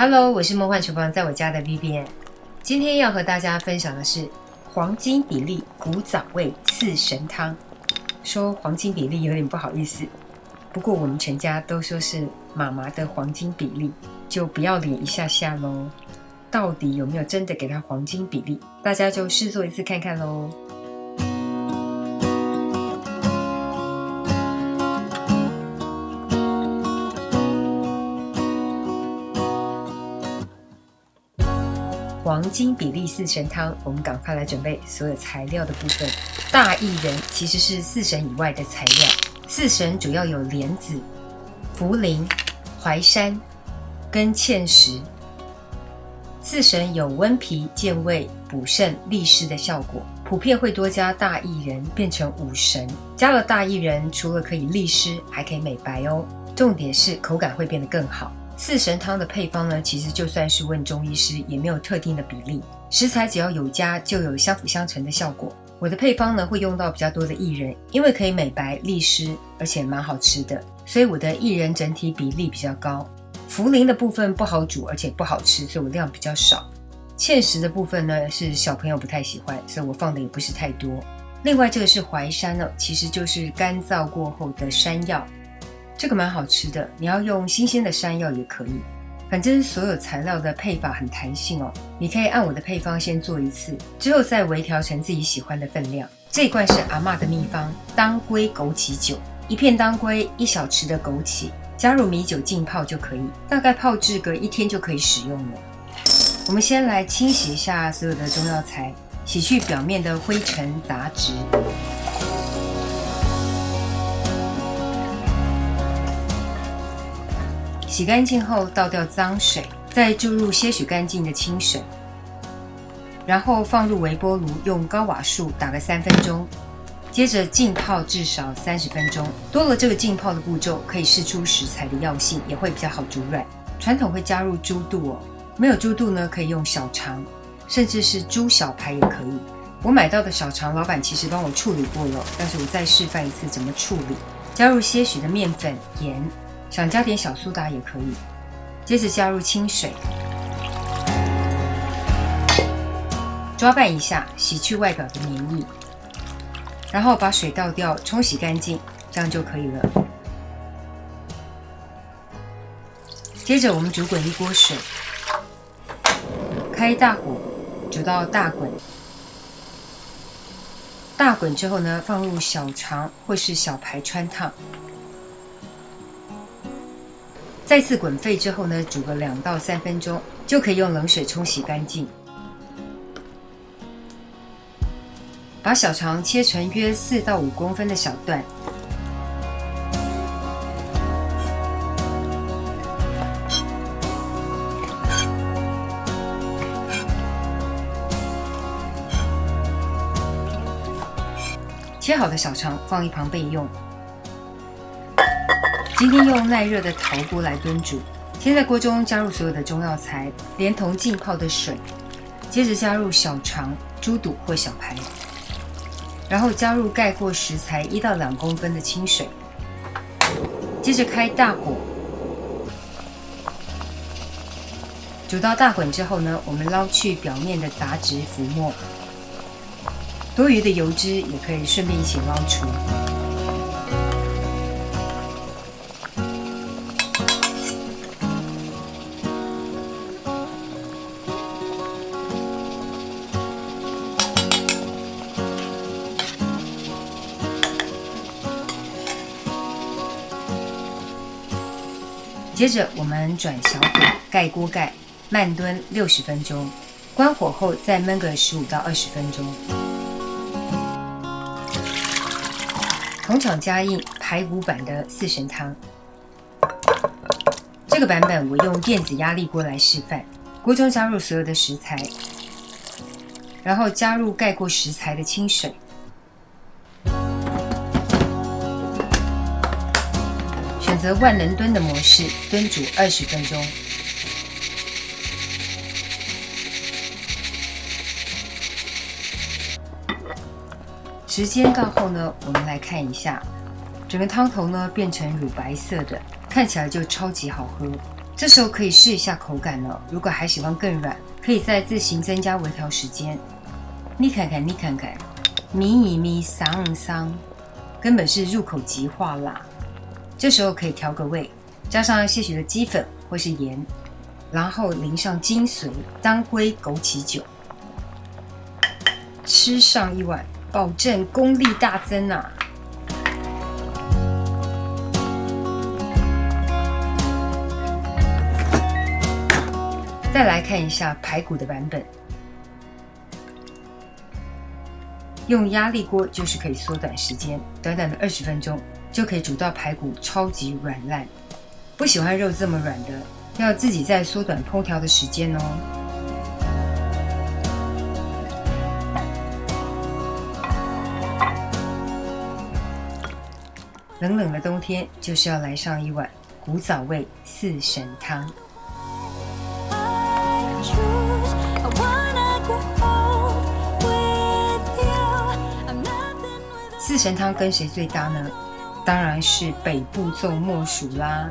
Hello， 我是梦幻厨房在我家的 Vivian。今天要和大家分享的是黄金比例古早味四神汤。说黄金比例有点不好意思，不过我们全家都说是妈妈的黄金比例，就不要脸一下下咯。到底有没有真的给它黄金比例？大家就试做一次看看咯。黄金比例四神汤，我们赶快来准备所有材料的部分。大薏仁其实是四神以外的材料，四神主要有莲子、茯苓、淮山跟芡实。四神有温脾、健胃、补肾、利湿的效果，普遍会多加大薏仁，变成五神。加了大薏仁，除了可以利湿，还可以美白哦。重点是口感会变得更好。四神汤的配方呢，其实就算是问中医师，也没有特定的比例，食材只要有加，就有相辅相成的效果。我的配方呢，会用到比较多的薏仁，因为可以美白利湿，而且蛮好吃的，所以我的薏仁整体比例比较高。茯苓的部分不好煮，而且不好吃，所以我量比较少。芡实的部分呢，是小朋友不太喜欢，所以我放的也不是太多。另外这个是淮山呢，其实就是干燥过后的山药，这个蛮好吃的，你要用新鲜的山药也可以。反正所有材料的配法很弹性哦，你可以按我的配方先做一次，之后再微调成自己喜欢的分量。这一罐是阿嬷的秘方，当归枸杞酒，1片当归，1小匙的枸杞，加入米酒浸泡就可以，大概泡制个1天就可以使用了。我们先来清洗一下所有的中药材，洗去表面的灰尘杂质。洗干净后倒掉脏水，再注入些许干净的清水，然后放入微波炉，用高瓦数打个3分钟，接着浸泡至少30分钟。多了这个浸泡的步骤，可以试出食材的药性，也会比较好煮软。传统会加入猪肚哦，没有猪肚呢，可以用小肠，甚至是猪小排也可以。我买到的小肠，老板其实帮我处理过了，但是我再示范一次怎么处理。加入些许的面粉、盐。想加点小苏打也可以，接着加入清水，抓拌一下，洗去外表的黏液，然后把水倒掉，冲洗干净，这样就可以了。接着我们煮滚1锅水，开大火煮到大滚。大滚之后呢，放入小肠或是小排汆烫。再次滚沸之后呢，煮个2到3分钟，就可以用冷水冲洗干净。把小肠切成约4到5公分的小段，切好的小肠放一旁备用。今天用耐热的陶锅来炖煮，先在锅中加入所有的中药材，连同浸泡的水，接着加入小肠、猪肚或小排，然后加入盖过食材1到2公分的清水，接着开大火，煮到大滚之后呢，我们捞去表面的杂质浮沫，多余的油脂也可以顺便一起捞出。接着我们转小火，盖锅盖，慢炖60分钟，关火后再焖个15到20分钟。同场加映排骨版的四神汤，这个版本我用电子压力锅来示范。锅中加入所有的食材，然后加入盖过食材的清水，选择万能炖的模式，炖煮20分钟。时间到后呢，我们来看一下，整个汤头呢变成乳白色的，看起来就超级好喝。这时候可以试一下口感了，如果还喜欢更软，可以再自行增加微调时间。你看看，咪一咪桑桑，根本是入口即化啦。这时候可以调个味，加上些许的鸡粉或是盐，然后淋上精髓当归枸杞酒，吃上一碗，保证功力大增啊！再来看一下排骨的版本，用压力锅就是可以缩短时间，短短的20分钟就可以煮到排骨超级软烂。不喜欢肉这么软的，要自己再缩短烹调的时间哦。冷冷的冬天就是要来上一碗古早味四神汤。四神汤跟谁最搭呢？当然是北部粽莫属啦。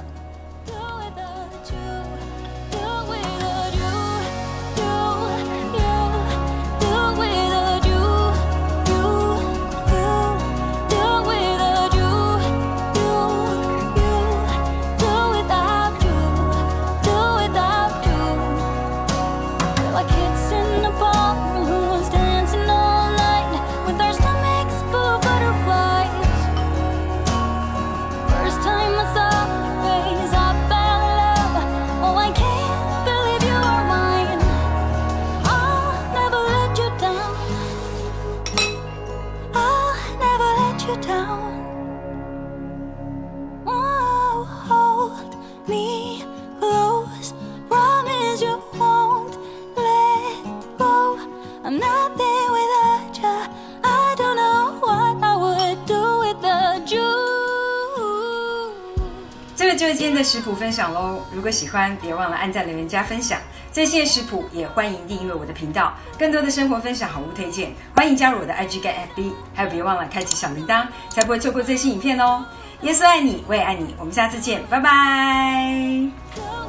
这个就是今天的食谱分享咯，如果喜欢别忘了按赞留言加分享，最新的食谱也欢迎订阅我的频道，更多的生活分享好物推荐，欢迎加入我的 IG 跟 FB， 还有别忘了开启小铃铛，才不会错过最新影片哦。耶稣爱你，我也爱你，我们下次见，拜拜。